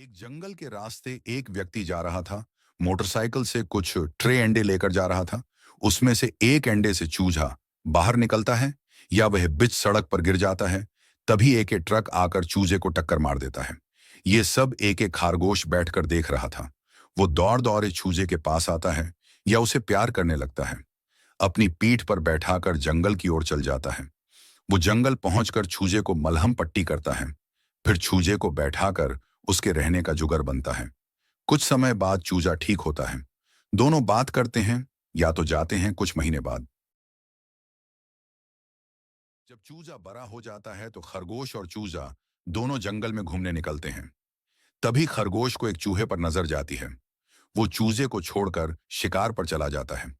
एक जंगल के रास्ते एक व्यक्ति जा रहा था। मोटरसाइकिल से कुछ ट्रे अंडे लेकर जा रहा था। उसमें से एक अंडे से चूजा बाहर निकलता है या वह बीच सड़क पर गिर जाता है। तभी एक ट्रक आकर चूजे को टक्कर मार देता है। ये सब एक एक खरगोश बैठकर देख रहा था। वो दौड़ दौड़े चूजे के पास आता है या उसे प्यार करने लगता है। अपनी पीठ पर बैठाकर जंगल की ओर चल जाता है। वो जंगल पहुंचकर चूजे को मलहम पट्टी करता है। फिर चूजे को बैठाकर उसके रहने का जुगाड़ बनता है। कुछ समय बाद चूजा ठीक होता है। दोनों बात करते हैं या तो जाते हैं कुछ महीने बाद। जब चूजा बड़ा हो जाता है तो खरगोश और चूजा दोनों जंगल में घूमने निकलते हैं। तभी खरगोश को एक चूहे पर नजर जाती है। वो चूजे को छोड़कर शिकार पर चला जाता है।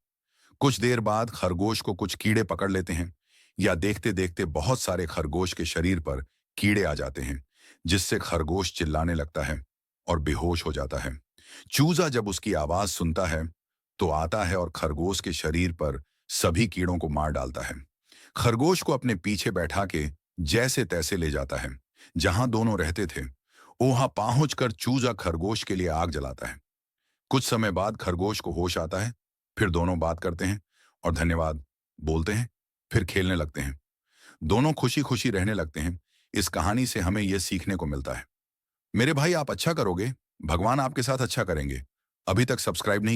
कुछ देर बाद खरगोश को कुछ कीड़े पकड़ लेते हैं या देखते देखते बहुत सारे खरगोश के शरीर पर कीड़े आ जाते हैं, जिससे खरगोश चिल्लाने लगता है और बेहोश हो जाता है। चूजा जब उसकी आवाज सुनता है तो आता है और खरगोश के शरीर पर सभी कीड़ों को मार डालता है। खरगोश को अपने पीछे बैठा के जैसे तैसे ले जाता है। जहां दोनों रहते थे वहां पहुंचकर चूजा खरगोश के लिए आग जलाता है। कुछ समय बाद खरगोश को होश आता है। फिर दोनों बात करते हैं और धन्यवाद बोलते हैं। फिर खेलने लगते हैं। दोनों खुशी खुशी रहने लगते हैं। इस कहानी से हमें यह सीखने को मिलता है, मेरे भाई, आप अच्छा करोगे, भगवान आपके साथ अच्छा करेंगे। अभी तक सब्सक्राइब नहीं